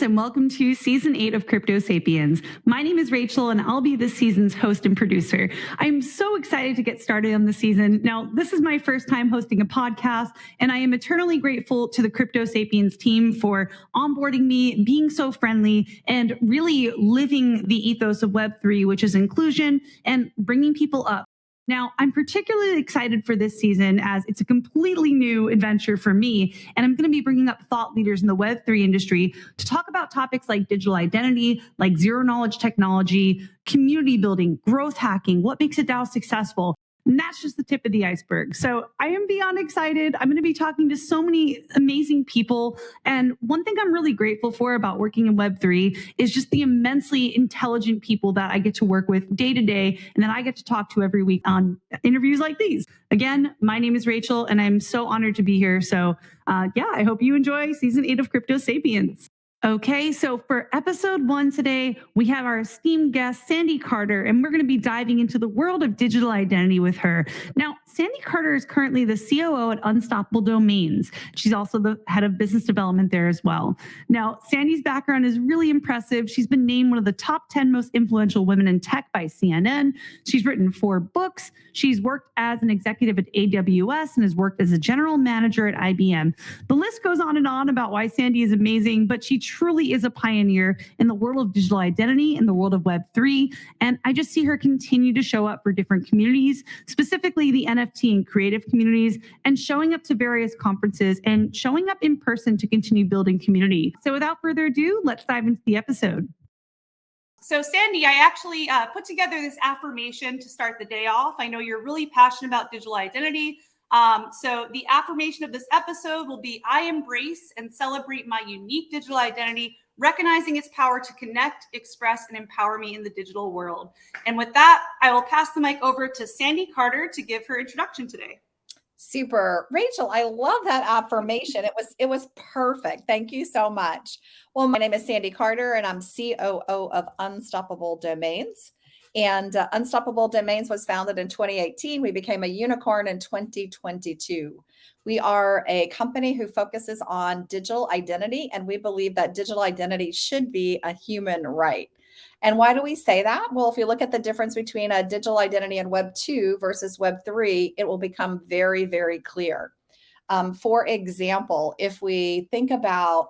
and welcome to Season 8 of Crypto Sapiens. My name is Rachel, and I'll be this season's host and producer. I'm so excited to get started on the season. Now, this is my first time hosting a podcast, and I am eternally grateful to the Crypto Sapiens team for onboarding me, being so friendly, and really living the ethos of Web3, which is inclusion and bringing people up. Now, I'm particularly excited for this season as it's a completely new adventure for me, and I'm going to be bringing up thought leaders in the Web3 industry to talk about topics like digital identity, like zero-knowledge technology, community building, growth hacking, what makes a DAO successful. And that's just the tip of the iceberg. So I am beyond excited. I'm going to be talking to so many amazing people. And one thing I'm really grateful for about working in Web3 is just the immensely intelligent people that I get to work with day to day and that I get to talk to every week on interviews like these. Again, my name is Rachel, and I'm so honored to be here. So I hope you enjoy Season 8 of Crypto Sapiens. Okay, so for episode 1 today, we have our esteemed guest, Sandy Carter, and we're going to be diving into the world of digital identity with her. Now, Sandy Carter is currently the COO at Unstoppable Domains. She's also the head of business development there as well. Now, Sandy's background is really impressive. She's been named one of the top 10 most influential women in tech by CNN. She's written 4 books. She's worked as an executive at AWS and has worked as a general manager at IBM. The list goes on and on about why Sandy is amazing, but she truly is a pioneer in the world of digital identity, in the world of Web3. And I just see her continue to show up for different communities, specifically the NFT and creative communities, and showing up to various conferences and showing up in person to continue building community. So without further ado, let's dive into the episode. So Sandy, I actually put together this affirmation to start the day off. I know you're really passionate about digital identity. So the affirmation of this episode will be, I embrace and celebrate my unique digital identity, recognizing its power to connect, express, and empower me in the digital world. And with that, I will pass the mic over to Sandy Carter to give her introduction today. Super. Rachel, I love that affirmation. It was perfect. Thank you so much. Well, my name is Sandy Carter, and I'm COO of Unstoppable Domains. And Unstoppable Domains was founded in 2018. We became a unicorn in 2022. We are a company who focuses on digital identity, and we believe that digital identity should be a human right. And why do we say that? Well, if you look at the difference between a digital identity in Web 2 versus Web 3, it will become very, very clear. For example, if we think about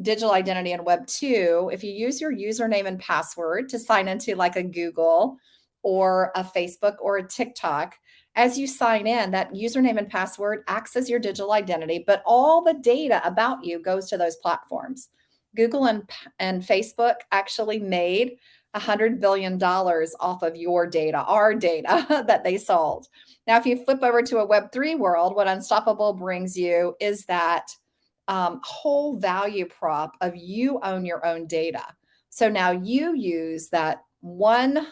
digital identity in Web 2, if you use your username and password to sign into like a Google or a Facebook or a TikTok, as you sign in, that username and password acts as your digital identity, but all the data about you goes to those platforms. Google and Facebook actually made $100 billion off of your data, our data that they sold. Now, if you flip over to a Web3 world, what Unstoppable brings you is that whole value prop of you own your own data. So now you use that one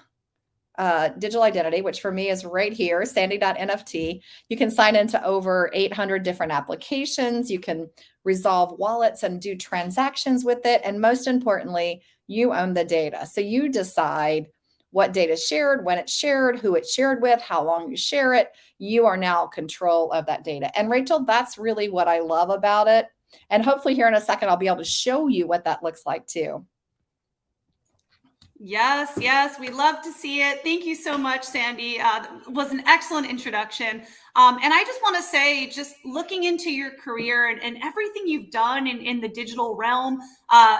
digital identity, which for me is right here, sandy.nft. You can sign into over 800 different applications. You can resolve wallets and do transactions with it. And most importantly, you own the data. So you decide what data is shared, when it's shared, who it's shared with, how long you share it. You are now in control of that data. And Rachel, that's really what I love about it. And hopefully here in a second, I'll be able to show you what that looks like too. Yes, we love to see it. Thank you so much, Sandy. It was an excellent introduction. And I just want to say, just looking into your career and everything you've done in the digital realm,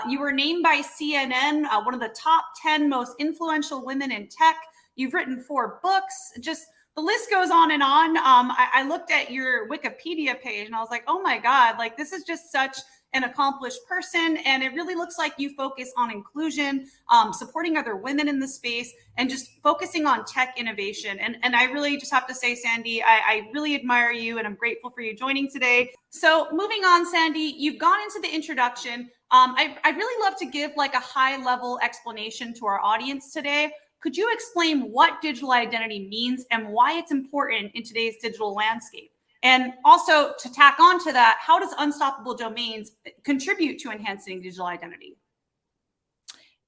you were named by CNN one of the top 10 most influential women in tech. You've written 4 books. Just the list goes on and on. I looked at your Wikipedia page and I was like, oh my God, like this is just such an accomplished person. And it really looks like you focus on inclusion, supporting other women in the space, and just focusing on tech innovation. And I really just have to say, Sandy, I really admire you and I'm grateful for you joining today. So moving on, Sandy, you've gone into the introduction. I'd really love to give like a high level explanation to our audience today. Could you explain what digital identity means and why it's important in today's digital landscape? And also to tack on to that, how does Unstoppable Domains contribute to enhancing digital identity?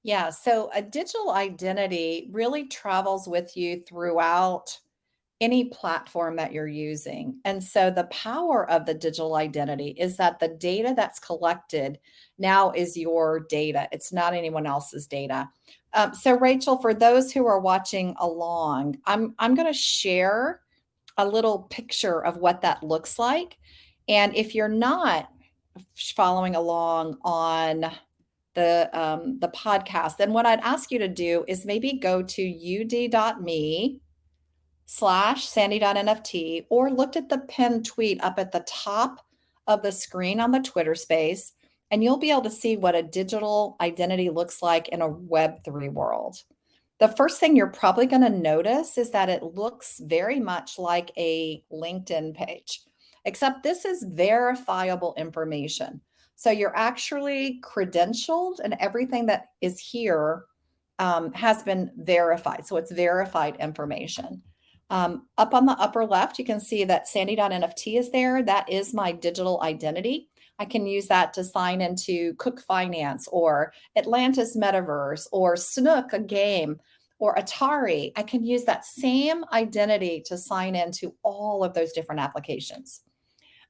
Yeah, so a digital identity really travels with you throughout any platform that you're using. And so the power of the digital identity is that the data that's collected now is your data. It's not anyone else's data. So Rachel, for those who are watching along, I'm going to share a little picture of what that looks like. And if you're not following along on the podcast, then what I'd ask you to do is maybe go to ud.me/sandy.nft or looked at the pinned tweet up at the top of the screen on the Twitter space, and you'll be able to see what a digital identity looks like in a Web3 world. The first thing you're probably going to notice is that it looks very much like a LinkedIn page, except this is verifiable information. So you're actually credentialed, and everything that is here has been verified. So it's verified information. Up on the upper left, you can see that sandy.nft is there. That is my digital identity. I can use that to sign into Cook Finance or Atlantis Metaverse or Snook, a game, or Atari. I can use that same identity to sign into all of those different applications.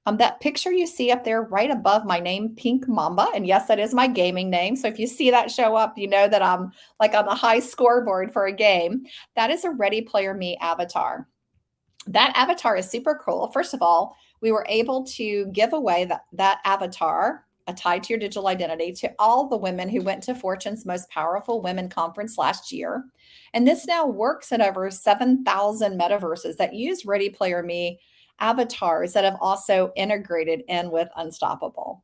That picture you see up there right above my name, Pink Mamba, and yes, that is my gaming name. So if you see that show up, you know that I'm like on the high scoreboard for a game. That is a Ready Player Me avatar. That avatar is super cool. First of all, we were able to give away that avatar, tied to your digital identity, to all the women who went to Fortune's Most Powerful Women Conference last year. And this now works in over 7,000 metaverses that use Ready Player Me avatars that have also integrated in with Unstoppable.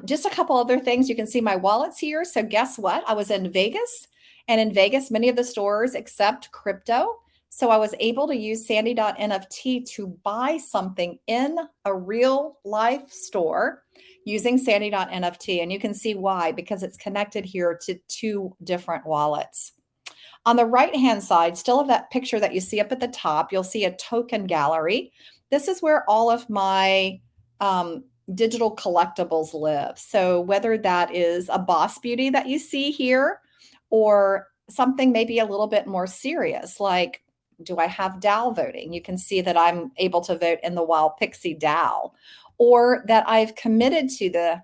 Just a couple other things. You can see my wallets here. So guess what? I was in Vegas, and in Vegas, many of the stores accept crypto. So I was able to use sandy.nft to buy something in a real life store using sandy.nft. And you can see why, because it's connected here to 2 different wallets. On the right-hand side, still of that picture that you see up at the top, you'll see a token gallery. This is where all of my digital collectibles live. So whether that is a Boss Beauty that you see here, or something maybe a little bit more serious, like, do I have DAO voting? You can see that I'm able to vote in the Wild Pixie DAO, or that I've committed to the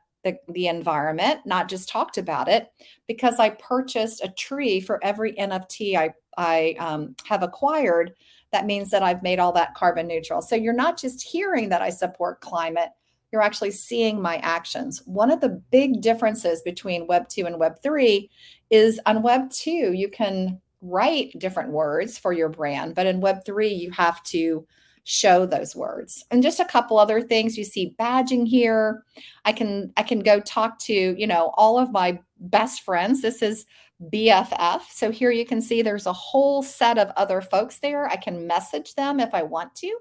environment, not just talked about it, because I purchased a tree for every NFT I have acquired. That means that I've made all that carbon neutral. So you're not just hearing that I support climate, you're actually seeing my actions. One of the big differences between Web 2 and Web 3 is on Web 2, you can write different words for your brand, but in Web 3, you have to show those words. And just a couple other things. You see badging here. I can go talk to, all of my best friends. This is BFF. So here you can see there's a whole set of other folks there. I can message them if I want to.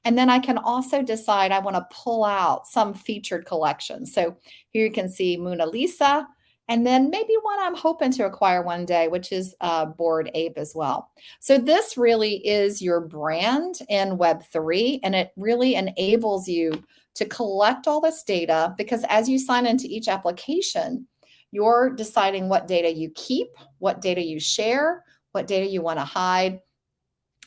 And then I can also decide I want to pull out some featured collections. So here you can see Mona Lisa, and then maybe one I'm hoping to acquire one day, which is Bored Ape as well. So this really is your brand in Web3, and it really enables you to collect all this data, because as you sign into each application, you're deciding what data you keep, what data you share, what data you want to hide.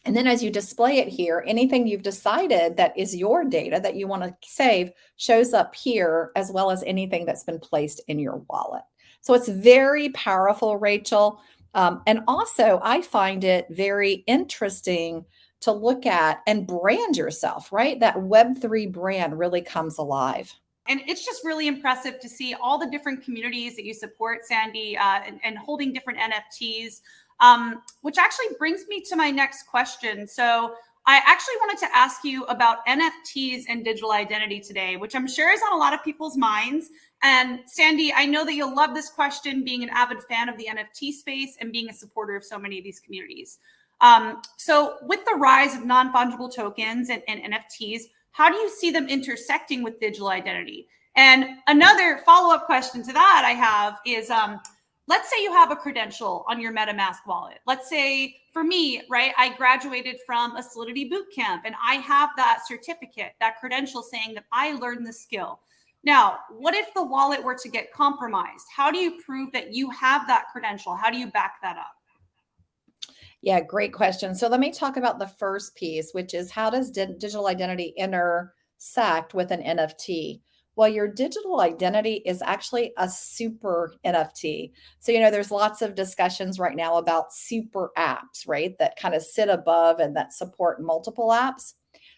And then as you display it here, anything you've decided that is your data that you want to save shows up here, as well as anything that's been placed in your wallet. So it's very powerful, Rachel. And also, I find it very interesting to look at and brand yourself, right? That Web3 brand really comes alive. And it's just really impressive to see all the different communities that you support, Sandy, and holding different NFTs, which actually brings me to my next question. So I actually wanted to ask you about NFTs and digital identity today, which I'm sure is on a lot of people's minds. And Sandy, I know that you'll love this question, being an avid fan of the NFT space and being a supporter of so many of these communities. So with the rise of non-fungible tokens and NFTs, how do you see them intersecting with digital identity? And another follow-up question to that I have is, let's say you have a credential on your MetaMask wallet. Let's say for me, right, I graduated from a Solidity bootcamp and I have that certificate, that credential saying that I learned the skill. Now, what if the wallet were to get compromised? How do you prove that you have that credential? How do you back that up? Yeah, great question. So let me talk about the first piece, which is how does digital identity intersect with an NFT? Well, your digital identity is actually a super NFT. So, there's lots of discussions right now about super apps, right? That kind of sit above and that support multiple apps.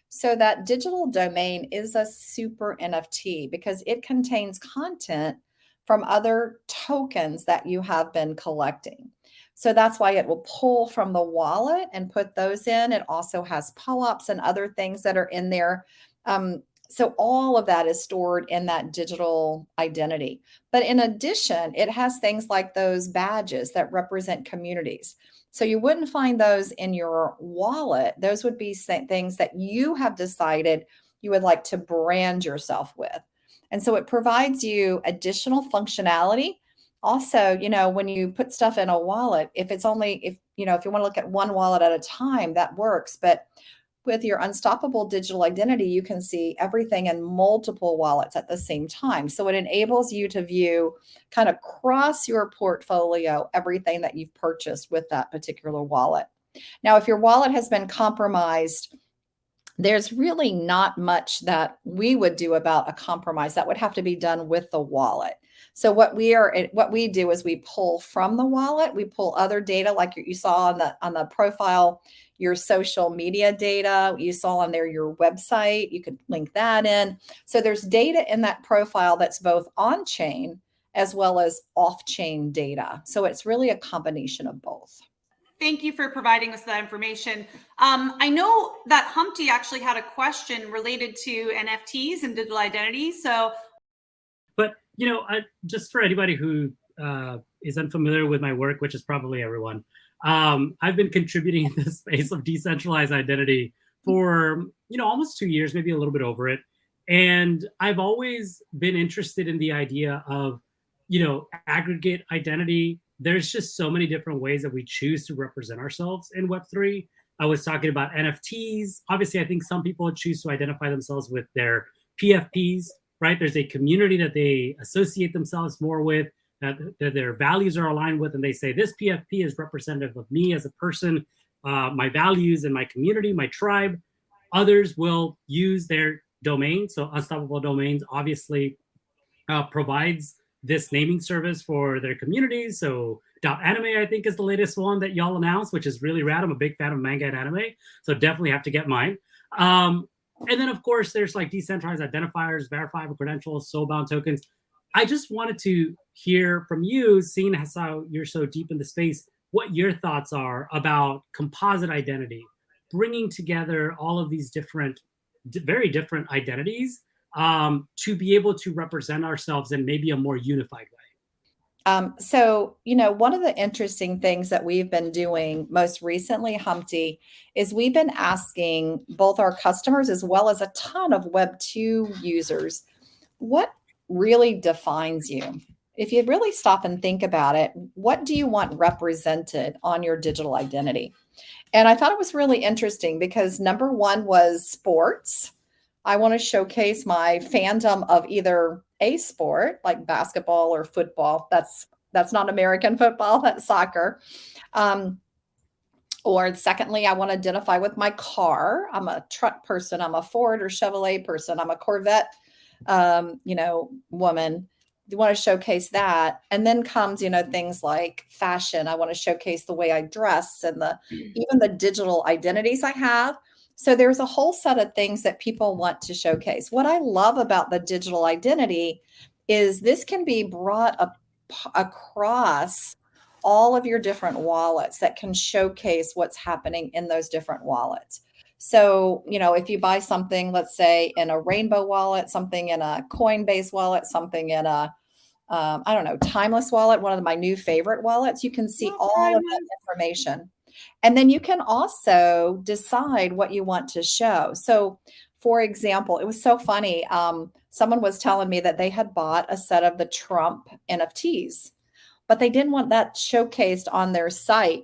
So that digital domain is a super NFT because it contains content from other tokens that you have been collecting. So that's why it will pull from the wallet and put those in. It also has POAPs and other things that are in there. So all of that is stored in that digital identity. But in addition, it has things like those badges that represent communities. So you wouldn't find those in your wallet. Those would be things that you have decided you would like to brand yourself with. And so it provides you additional functionality. Also, when you put stuff in a wallet, if it's only, if you want to look at one wallet at a time, that works. But with your unstoppable digital identity, you can see everything in multiple wallets at the same time. So it enables you to view kind of across your portfolio, everything that you've purchased with that particular wallet. Now, if your wallet has been compromised, there's really not much that we would do about a compromise. That would have to be done with the wallet. So what we do is we pull from the wallet, we pull other data like you saw on the profile, your social media data, you saw on there your website, you could link that in. So there's data in that profile that's both on-chain as well as off-chain data. So it's really a combination of both. Thank you for providing us that information. I know that Humpty actually had a question related to NFTs and digital identity. So, but just for anybody who is unfamiliar with my work, which is probably everyone, I've been contributing in the space of decentralized identity for almost 2 years, maybe a little bit over it, and I've always been interested in the idea of aggregate identity. There's just so many different ways that we choose to represent ourselves in Web3. I was talking about NFTs. Obviously, I think some people choose to identify themselves with their PFPs, right? There's a community that they associate themselves more with, that their values are aligned with, and they say, this PFP is representative of me as a person, my values and my community, my tribe. Others will use their domain. So Unstoppable Domains obviously provides this naming service for their communities. So .anime, I think, is the latest one that y'all announced, which is really rad. I'm a big fan of manga and anime, so definitely have to get mine. And then, of course, there's like decentralized identifiers, verifiable credentials, soulbound tokens. I just wanted to hear from you, seeing as how you're so deep in the space, what your thoughts are about composite identity, bringing together all of these different, very different identities to be able to represent ourselves in maybe a more unified way. So, one of the interesting things that we've been doing most recently, Humpty, is we've been asking both our customers as well as a ton of Web2 users, what really defines you? If you really stop and think about it, what do you want represented on your digital identity? And I thought it was really interesting because number one was sports. I want to showcase my fandom of either a sport like basketball or football. That's not American football, that's soccer. Or secondly, I want to identify with my car. I'm a truck person. I'm a Ford or Chevrolet person. I'm a Corvette, woman. You want to showcase that. And then comes, things like fashion. I want to showcase the way I dress and even the digital identities I have. So there's a whole set of things that people want to showcase. What I love about the digital identity is this can be brought up across all of your different wallets that can showcase what's happening in those different wallets. So, if you buy something, let's say in a Rainbow wallet, something in a Coinbase wallet, something in a, Timeless wallet, one of my new favorite wallets, you can see all of that information. And then you can also decide what you want to show. So, for example, it was so funny. Someone was telling me that they had bought a set of the Trump NFTs, but they didn't want that showcased on their site.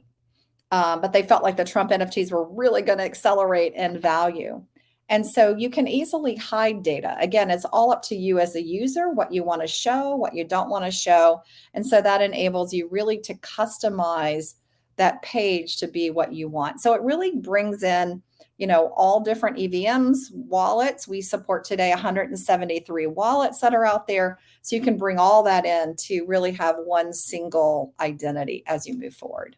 But they felt like the Trump NFTs were really going to accelerate in value. And so you can easily hide data. Again, it's all up to you as a user, what you want to show, what you don't want to show. And so that enables you really to customize that page to be what you want. So it really brings in, all different EVMs, wallets. We support today 173 wallets that are out there. So you can bring all that in to really have one single identity as you move forward.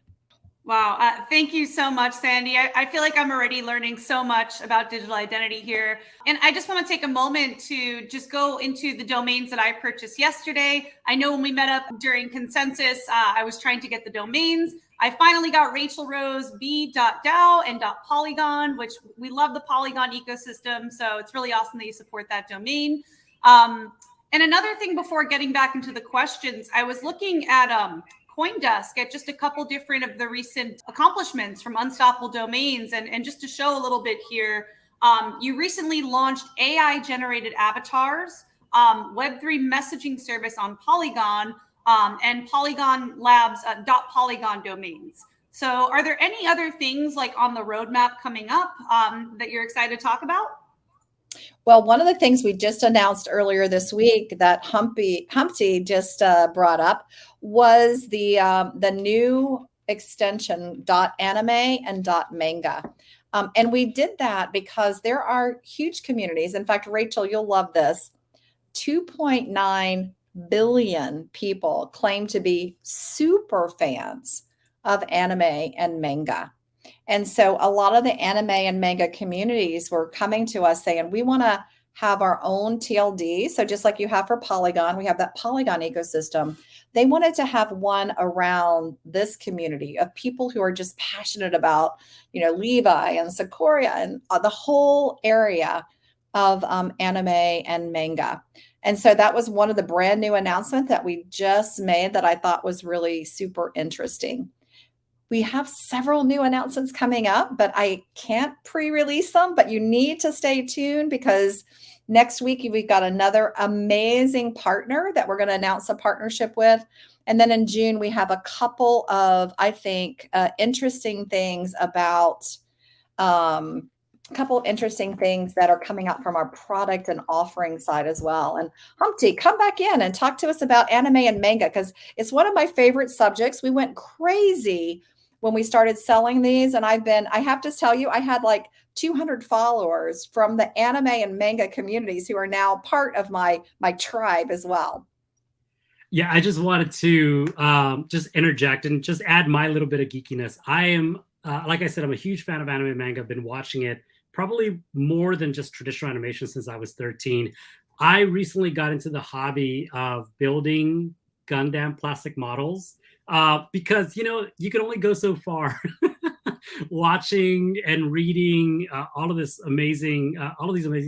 Wow. Thank you so much, Sandy. I feel like I'm already learning so much about digital identity here. And I just want to take a moment to just go into the domains that I purchased yesterday. I know when we met up during consensus, I was trying to get the domains. I finally got Rachel Rose B.DAO and .polygon, which we love the Polygon ecosystem. So it's really awesome that you support that domain. And another thing before getting back into the questions, I was looking at CoinDesk at just a couple different of the recent accomplishments from Unstoppable Domains. And just to show a little bit here, you recently launched AI generated avatars, Web3 messaging service on Polygon, and Polygon Labs .polygon domains. So are there any other things like on the roadmap coming up that you're excited to talk about? Well, one of the things we just announced earlier this week that Humpty just brought up was the new extension .anime and .manga. And we did that because there are huge communities. In fact, Rachel, you'll love this. 2.9 billion people claim to be super fans of anime and manga. And so a lot of the anime and manga communities were coming to us saying, we want to have our own TLD. So just like you have for Polygon, we have that Polygon ecosystem. They wanted to have one around this community of people who are just passionate about, Levi and Sakura and the whole area of anime and manga. And so that was one of the brand new announcements that we just made that I thought was really super interesting. We have several new announcements coming up, but I can't pre-release them, but you need to stay tuned because next week we've got another amazing partner that we're going to announce a partnership with. And then in June, we have a couple of, I think, interesting things about interesting things that are coming out from our product and offering side as well. And Humpty, come back in and talk to us about anime and manga because it's one of my favorite subjects. We went crazy when we started selling these. And I have to tell you, I had like 200 followers from the anime and manga communities who are now part of my tribe as well. Yeah, I just wanted to just interject and just add my little bit of geekiness. I am, like I said, I'm a huge fan of anime and manga. I've been watching it probably more than just traditional animation since I was 13. I recently got into the hobby of building Gundam plastic models because, you can only go so far watching and reading all of these amazing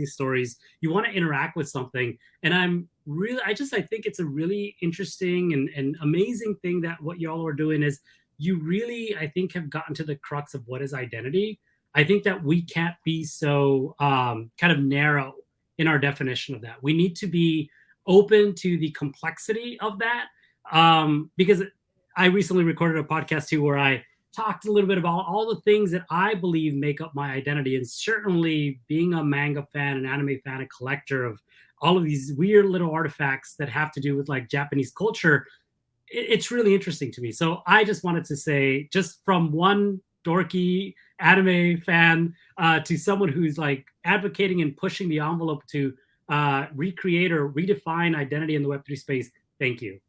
stories. You want to interact with something. And I think it's a really interesting and amazing thing that what y'all are doing is you really, I think, have gotten to the crux of what is identity. I think that we can't be so kind of narrow in our definition of that. We need to be open to the complexity of that because I recently recorded a podcast too where I talked a little bit about all the things that I believe make up my identity. And certainly being a manga fan, an anime fan, a collector of all of these weird little artifacts that have to do with like Japanese culture, it's really interesting to me. So I just wanted to say, just from one dorky anime fan to someone who's like advocating and pushing the envelope to recreate or redefine identity in the Web3 space, thank you.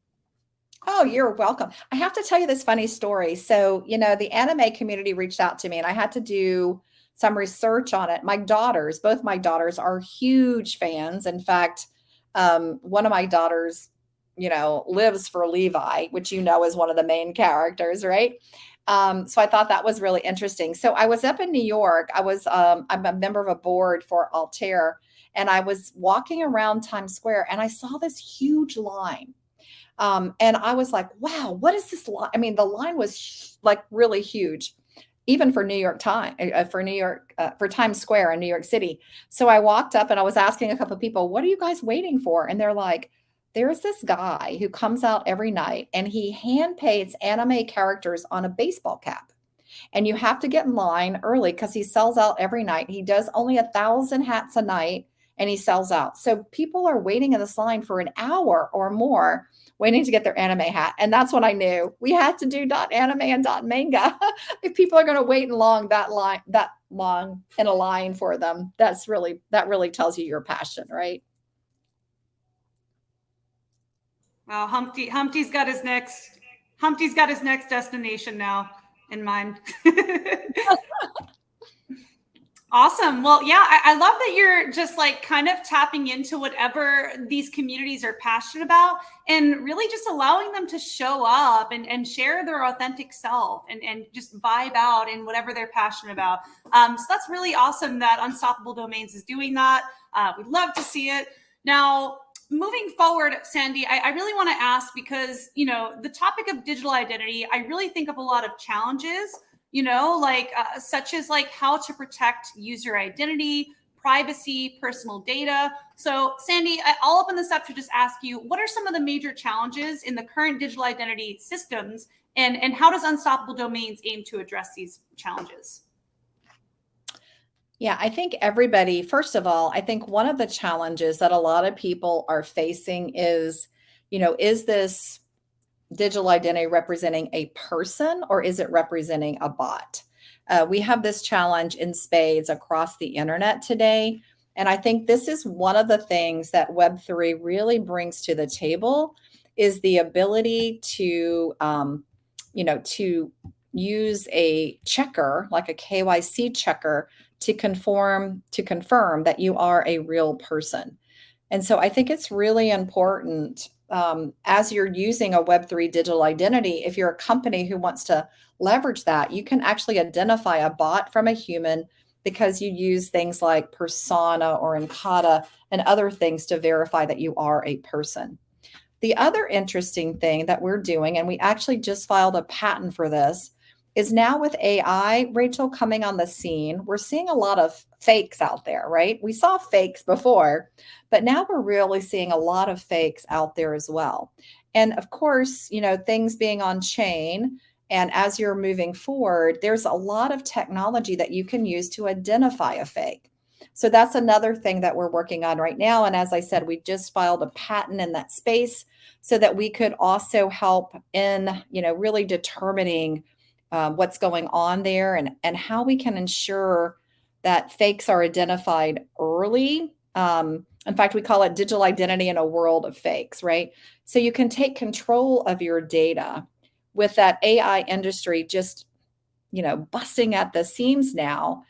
Oh, you're welcome. I have to tell you this funny story. So, the anime community reached out to me and I had to do some research on it. Both my daughters are huge fans. In fact, one of my daughters, lives for Levi, which is one of the main characters, right? So I thought that was really interesting. So I was up in New York. I'm a member of a board for Altair, and I was walking around Times Square and I saw this huge line. And I was like, wow, what is this line? I mean, the line was like really huge, even for for Times Square in New York City. So I walked up and I was asking a couple of people, what are you guys waiting for? And they're like, there's this guy who comes out every night and he hand paints anime characters on a baseball cap. And you have to get in line early because he sells out every night. He does only 1,000 hats a night. and he sells out. So people are waiting in this line for an hour or more, waiting to get their anime hat. And that's when I knew we had to do .anime and .manga. If people are going to wait that long in a line for them, that really tells you your passion, right? Well, Humpty's got his next destination now in mind. Awesome. Well, yeah, I love that you're just like kind of tapping into whatever these communities are passionate about and really just allowing them to show up and share their authentic self and just vibe out in whatever they're passionate about. So that's really awesome that Unstoppable Domains is doing that. We'd love to see it. Now, moving forward, Sandy, I really want to ask because, the topic of digital identity, I really think of a lot of challenges, such as like how to protect user identity, privacy, personal data. So Sandy, I'll open this up to just ask you, what are some of the major challenges in the current digital identity systems and how does Unstoppable Domains aim to address these challenges? Yeah, I think everybody, first of all, I think one of the challenges that a lot of people are facing is, is this digital identity representing a person or is it representing a bot? We have this challenge in spades across the internet today. And I think this is one of the things that Web3 really brings to the table is the ability to, to use a checker, like a KYC checker, to confirm that you are a real person. And so I think it's really important as you're using a Web3 digital identity, if you're a company who wants to leverage that, you can actually identify a bot from a human because you use things like Persona or Encata and other things to verify that you are a person. The other interesting thing that we're doing, and we actually just filed a patent for this, is now with AI, Rachel, coming on the scene, we're seeing a lot of fakes out there, right? We saw fakes before, but now we're really seeing a lot of fakes out there as well. And of course, things being on chain, and as you're moving forward, there's a lot of technology that you can use to identify a fake. So that's another thing that we're working on right now. And as I said, we just filed a patent in that space so that we could also help in, really determining what's going on there and how we can ensure that fakes are identified early. In fact, we call it digital identity in a world of fakes, right? So you can take control of your data with that AI industry just, busting at the seams now.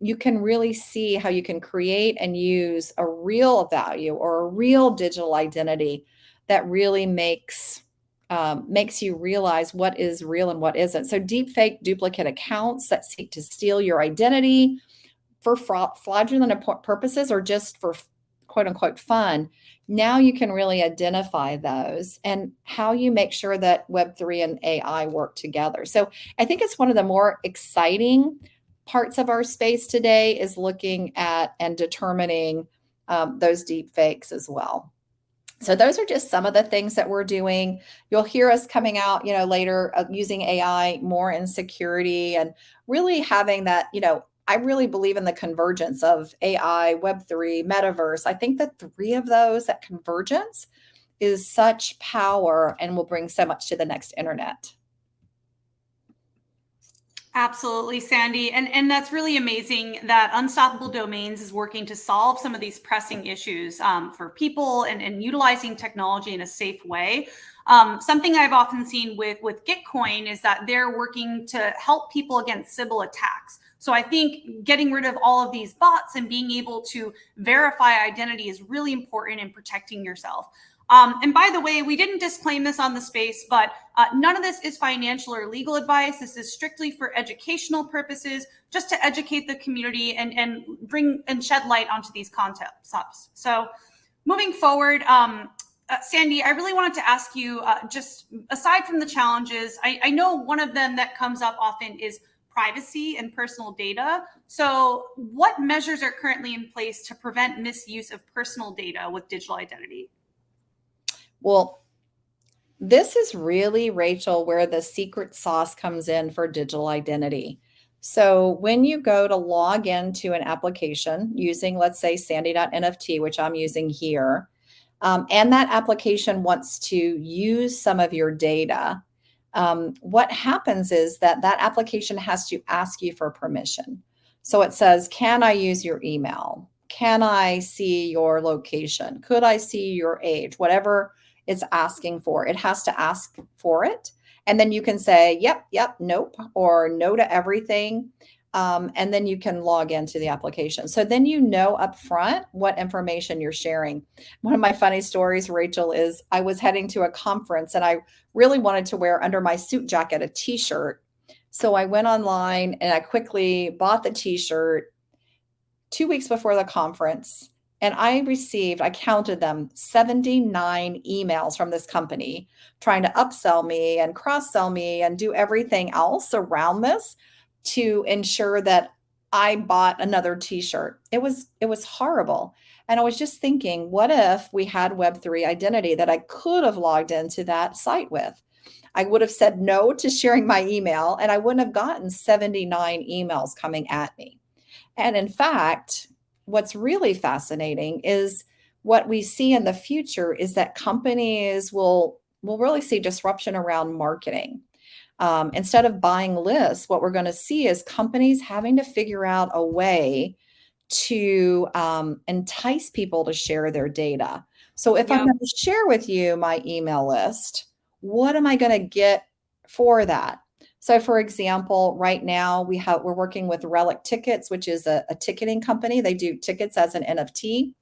You can really see how you can create and use a real value or a real digital identity that really makes you realize what is real and what isn't. So deepfake duplicate accounts that seek to steal your identity for fraudulent purposes or just for quote unquote fun. Now you can really identify those and how you make sure that Web3 and AI work together. So I think it's one of the more exciting parts of our space today is looking at and determining those deep fakes as well. So those are just some of the things that we're doing. You'll hear us coming out, later using AI more in security and really having that, I really believe in the convergence of AI, Web3, metaverse. I think that three of those, that convergence is such power and will bring so much to the next internet. Absolutely, Sandy. And that's really amazing that Unstoppable Domains is working to solve some of these pressing issues for people and utilizing technology in a safe way. Something I've often seen with Gitcoin is that they're working to help people against Sybil attacks. So I think getting rid of all of these bots and being able to verify identity is really important in protecting yourself. And by the way, we didn't disclaim this on the space, but none of this is financial or legal advice. This is strictly for educational purposes, just to educate the community and bring and shed light onto these concepts. So moving forward, Sandy, I really wanted to ask you, just aside from the challenges, I know one of them that comes up often is privacy and personal data. So what measures are currently in place to prevent misuse of personal data with digital identity? Well, this is really, Rachel, where the secret sauce comes in for digital identity. So when you go to log into an application using, let's say, sandy.nft, which I'm using here, and that application wants to use some of your data, what happens is that that application has to ask you for permission. So it says, can I use your email? Can I see your location? Could I see your age? Whatever it's asking for, it has to ask for it. And then you can say, yep, nope, or no to everything. And then you can log into the application. So then you know up front what information you're sharing. One of my funny stories, Rachel, is I was heading to a conference and I really wanted to wear under my suit jacket a t-shirt. So I went online and I quickly bought the t-shirt 2 weeks before the conference. And I counted them, 79 emails from this company trying to upsell me and cross sell me and do everything else around this to ensure that I bought another t-shirt. It was horrible. And I was just thinking, what if we had Web3 identity that I could have logged into that site with? I would have said no to sharing my email and I wouldn't have gotten 79 emails coming at me. And in fact, what's really fascinating is what we see in the future is that companies will really see disruption around marketing. Instead of buying lists, what we're going to see is companies having to figure out a way to entice people to share their data. So if I'm going to share with you my email list, what am I going to get for that? So for example, right now we're working with Relic Tickets, which is a ticketing company. They do tickets as an NFT.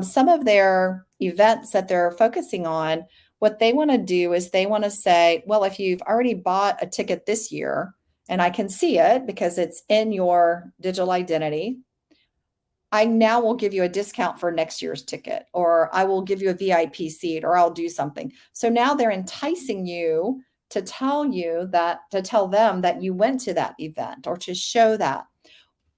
Some of their events that they're focusing on, what they want to do is they want to say, well, if you've already bought a ticket this year, and I can see it because it's in your digital identity, I now will give you a discount for next year's ticket, or I will give you a VIP seat, or I'll do something. So now they're enticing you to tell them that you went to that event or to show that.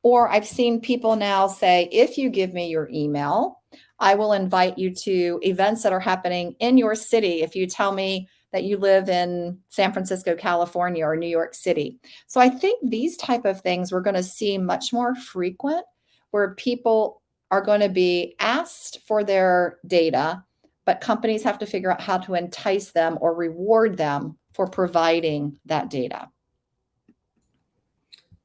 Or I've seen people now say, if you give me your email, I will invite you to events that are happening in your city if you tell me that you live in San Francisco, California, or New York City. So I think these type of things we're going to see much more frequent, where people are going to be asked for their data, but companies have to figure out how to entice them or reward them for providing that data.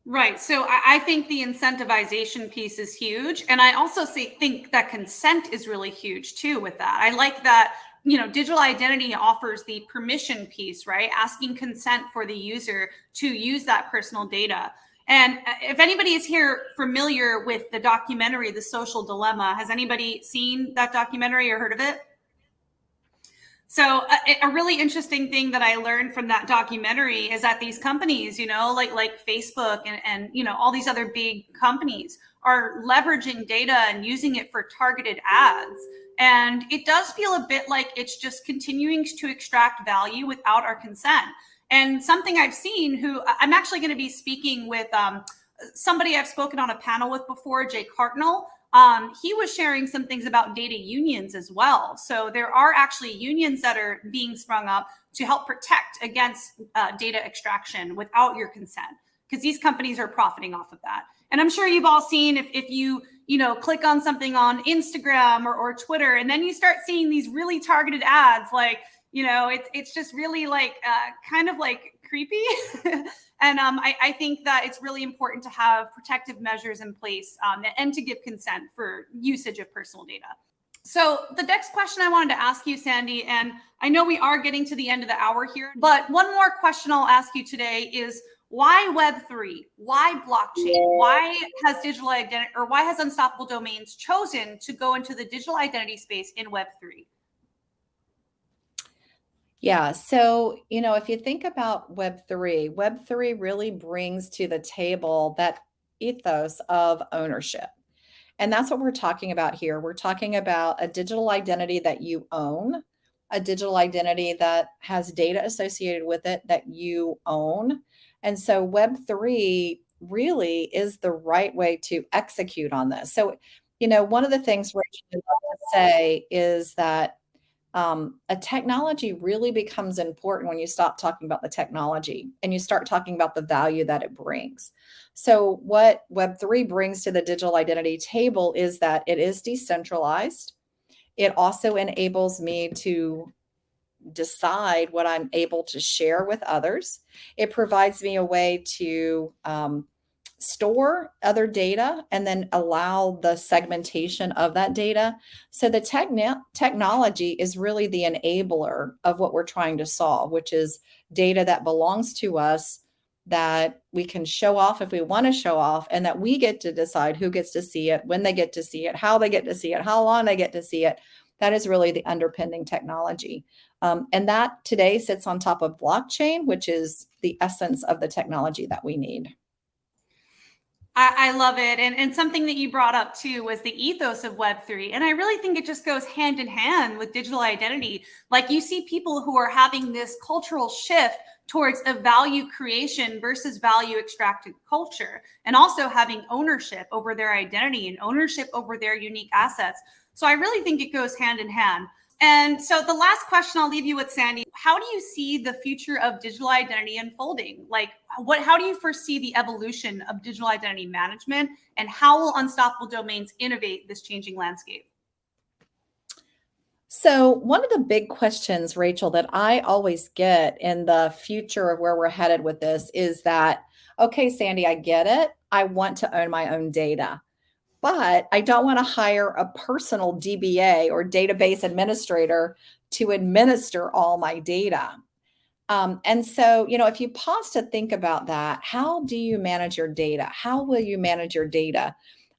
Right. So I think the incentivization piece is huge. And I also think that consent is really huge too with that. I like that, digital identity offers the permission piece, right? Asking consent for the user to use that personal data. And if anybody is here familiar with the documentary, The Social Dilemma, has anybody seen that documentary or heard of it? So a really interesting thing that I learned from that documentary is that these companies, like Facebook and all these other big companies are leveraging data and using it for targeted ads. And it does feel a bit like it's just continuing to extract value without our consent. And something I've seen, who I'm actually going to be speaking with somebody I've spoken on a panel with before, Jake Hartnell. He was sharing some things about data unions as well. So there are actually unions that are being sprung up to help protect against data extraction without your consent, because these companies are profiting off of that. And I'm sure you've all seen if you click on something on Instagram or Twitter, and then you start seeing these really targeted ads, like, it's just really like kind of like creepy. And I think that it's really important to have protective measures in place and to give consent for usage of personal data. So the next question I wanted to ask you, Sandy, and I know we are getting to the end of the hour here, but one more question I'll ask you today is, why Web3? Why blockchain? Why has digital identity, or why has Unstoppable Domains chosen to go into the digital identity space in Web3? Yeah. So, if you think about Web3 really brings to the table that ethos of ownership. And that's what we're talking about here. We're talking about a digital identity that you own, a digital identity that has data associated with it that you own. And so Web3 really is the right way to execute on this. So, one of the things Rachel would love to say is that a technology really becomes important when you stop talking about the technology and you start talking about the value that it brings. So what Web3 brings to the digital identity table is that it is decentralized. It also enables me to decide what I'm able to share with others. It provides me a way to store other data and then allow the segmentation of that data. So the technology is really the enabler of what we're trying to solve, which is data that belongs to us that we can show off if we want to show off, and that we get to decide who gets to see it, when they get to see it, how they get to see it, how long they get to see it. That is really the underpinning technology. And that today sits on top of blockchain, which is the essence of the technology that we need. I love it. And something that you brought up too was the ethos of Web3. And I really think it just goes hand in hand with digital identity. Like you see people who are having this cultural shift towards a value creation versus value extracted culture, and also having ownership over their identity and ownership over their unique assets. So I really think it goes hand in hand. And so the last question I'll leave you with, Sandy, how do you see the future of digital identity unfolding? Like how do you foresee the evolution of digital identity management, and how will Unstoppable Domains innovate this changing landscape? So one of the big questions, Rachel, that I always get in the future of where we're headed with this is that, okay, Sandy, I get it. I want to own my own data, but I don't want to hire a personal DBA or database administrator to administer all my data. And so, if you pause to think about that, how do you manage your data? How will you manage your data?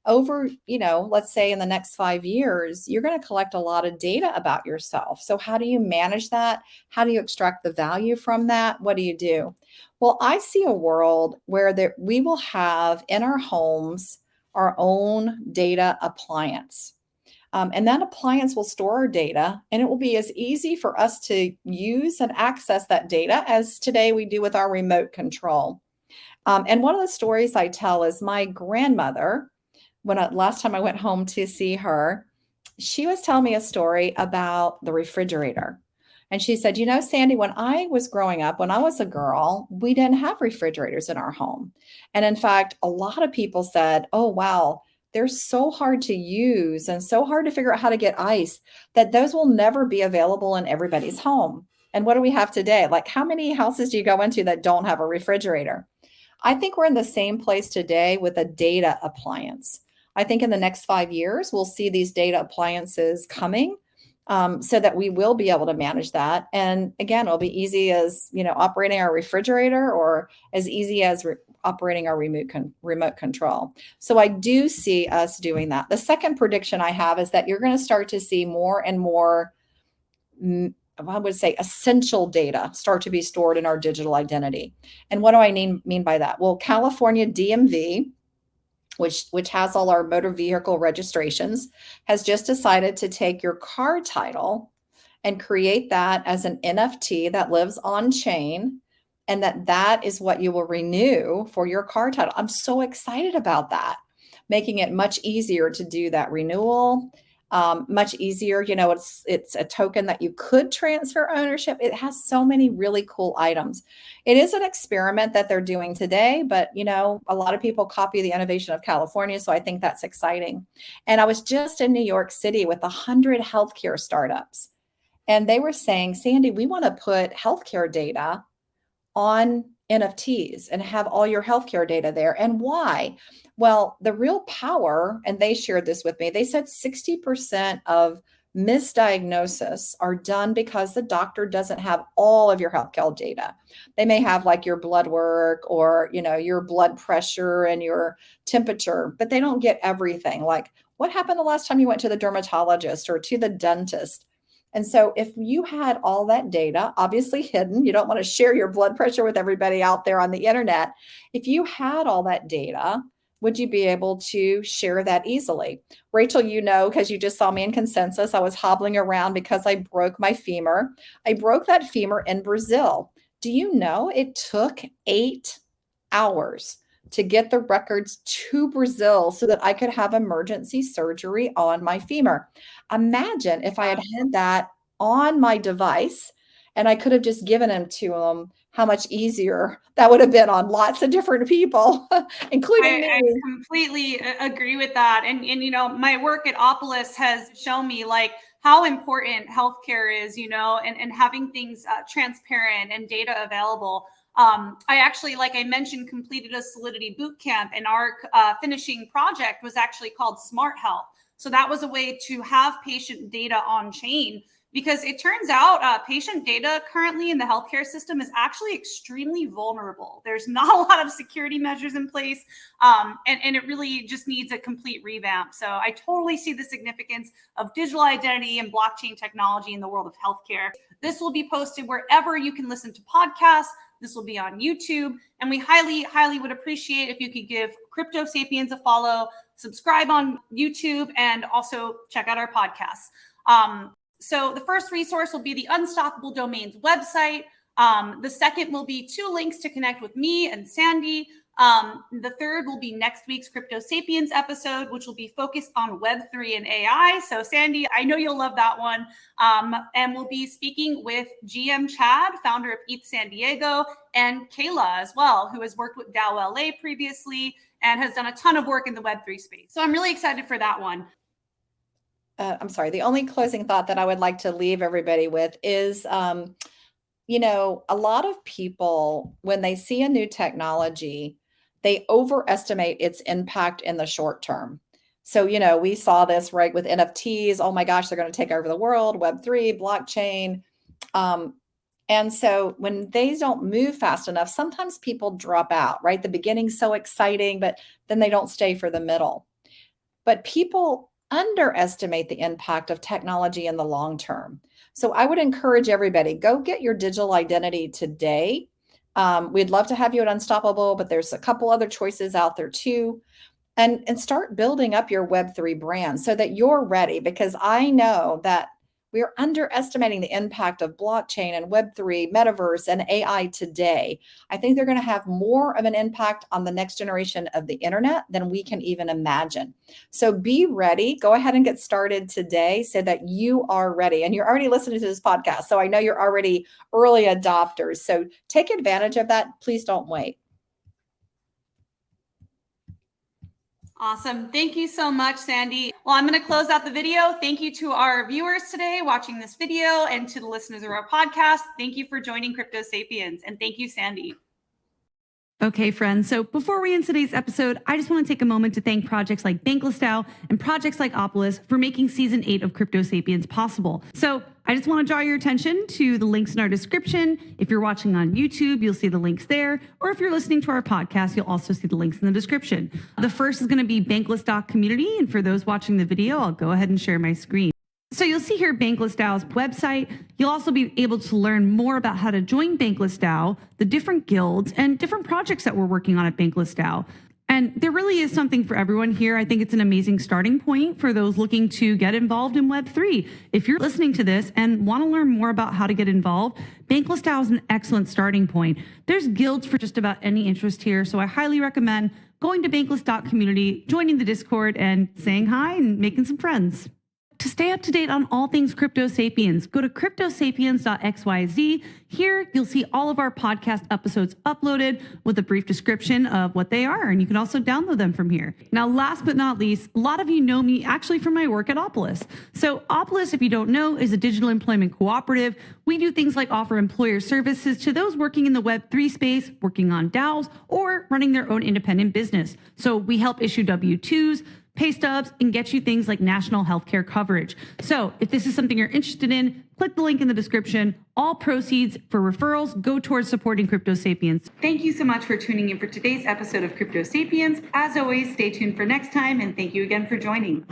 Over, let's say in the next 5 years, you're going to collect a lot of data about yourself. So how do you manage that? How do you extract the value from that? What do you do? Well, I see a world where we will have in our homes our own data appliance. And that appliance will store our data, and it will be as easy for us to use and access that data as today we do with our remote control. And one of the stories I tell is my grandmother, last time I went home to see her, she was telling me a story about the refrigerator. And she said, Sandy, when I was growing up, when I was a girl, we didn't have refrigerators in our home. And in fact, a lot of people said, oh, wow, they're so hard to use and so hard to figure out how to get ice that those will never be available in everybody's home. And what do we have today? Like, how many houses do you go into that don't have a refrigerator? I think we're in the same place today with a data appliance. I think in the next 5 years, we'll see these data appliances coming so that we will be able to manage that. And again, it'll be easy as, operating our refrigerator, or as easy as operating our remote control. So I do see us doing that. The second prediction I have is that you're going to start to see more and more, I would say, essential data start to be stored in our digital identity. And what do I mean by that? Well, California DMV, which has all our motor vehicle registrations, has just decided to take your car title and create that as an NFT that lives on chain, and that is what you will renew for your car title. I'm so excited about that, making it much easier to do that renewal. Much easier, it's a token that you could transfer ownership. It has so many really cool items. It is an experiment that they're doing today, but a lot of people copy the innovation of California, so I think that's exciting. And I was just in New York City with 100 healthcare startups, and they were saying, Sandy, we want to put healthcare data on NFTs and have all your healthcare data there. And why? Well, the real power, and they shared this with me, they said 60% of misdiagnosis are done because the doctor doesn't have all of your healthcare data. They may have like your blood work or, your blood pressure and your temperature, but they don't get everything. Like, what happened the last time you went to the dermatologist or to the dentist? And so if you had all that data, obviously hidden, you don't want to share your blood pressure with everybody out there on the internet. If you had all that data, would you be able to share that easily? Rachel, because you just saw me in Consensus, I was hobbling around because I broke my femur. I broke that femur in Brazil. Do you know it took 8 hours to get the records to Brazil so that I could have emergency surgery on my femur? Imagine if I had had that on my device and I could have just given them to them, how much easier that would have been on lots of different people, including I me. completely agree with that. And, my work at Opolis has shown me like how important healthcare is, and having things transparent and data available. I actually, like I mentioned, completed a Solidity boot camp, and our finishing project was actually called Smart Health. So that was a way to have patient data on chain, because it turns out patient data currently in the healthcare system is actually extremely vulnerable. There's not a lot of security measures in place, and it really just needs a complete revamp. So I totally see the significance of digital identity and blockchain technology in the world of healthcare. This will be posted wherever you can listen to podcasts. This will be on YouTube, and we highly, highly would appreciate if you could give Crypto Sapiens a follow, subscribe on YouTube, and also check out our podcasts. So the first resource will be the Unstoppable Domains website. The second will be 2 links to connect with me and Sandy. The third will be next week's Crypto Sapiens episode, which will be focused on Web3 and AI. So Sandy, I know you'll love that one. And we'll be speaking with GM Chad, founder of ETH San Diego, and Kayla as well, who has worked with DAO LA previously and has done a ton of work in the Web3 space. So I'm really excited for that one. I'm sorry. The only closing thought that I would like to leave everybody with is, a lot of people, when they see a new technology, they overestimate its impact in the short term. So, we saw this right with NFTs. Oh my gosh, they're going to take over the world, Web3, blockchain. And so when they don't move fast enough, sometimes people drop out, right? The beginning's so exciting, but then they don't stay for the middle. But people underestimate the impact of technology in the long term. So I would encourage everybody, go get your digital identity today. We'd love to have you at Unstoppable, but there's a couple other choices out there too. And start building up your Web3 brand so that you're ready, because I know that we're underestimating the impact of blockchain and Web3, metaverse, and AI today. I think they're going to have more of an impact on the next generation of the internet than we can even imagine. So be ready. Go ahead and get started today so that you are ready. And you're already listening to this podcast, so I know you're already early adopters. So take advantage of that. Please don't wait. Awesome. Thank you so much, Sandy. Well, I'm going to close out the video. Thank you to our viewers today watching this video, and to the listeners of our podcast. Thank you for joining Crypto Sapiens. And thank you, Sandy. Okay, friends. So before we end today's episode, I just want to take a moment to thank projects like Bankless DAO and projects like Opolis for making season 8 of Crypto Sapiens possible. So I just want to draw your attention to the links in our description. If you're watching on YouTube, you'll see the links there. Or if you're listening to our podcast, you'll also see the links in the description. The first is going to be Bankless community. And for those watching the video, I'll go ahead and share my screen. So you'll see here Bankless DAO's website. You'll also be able to learn more about how to join Bankless DAO, the different guilds, and different projects that we're working on at Bankless DAO. And there really is something for everyone here. I think it's an amazing starting point for those looking to get involved in Web3. If you're listening to this and want to learn more about how to get involved, Bankless DAO is an excellent starting point. There's guilds for just about any interest here, so I highly recommend going to Bankless community, joining the Discord, and saying hi and making some friends. To stay up to date on all things Crypto Sapiens, go to cryptosapiens.xyz. Here, you'll see all of our podcast episodes uploaded with a brief description of what they are, and you can also download them from here. Now, last but not least, a lot of you know me actually from my work at Opolis. So Opolis, if you don't know, is a digital employment cooperative. We do things like offer employer services to those working in the Web3 space, working on DAOs, or running their own independent business. So we help issue W-2s, pay stubs, and get you things like national healthcare coverage. So if this is something you're interested in, click the link in the description. All proceeds for referrals go towards supporting Crypto Sapiens. Thank you so much for tuning in for today's episode of Crypto Sapiens. As always, stay tuned for next time, and thank you again for joining.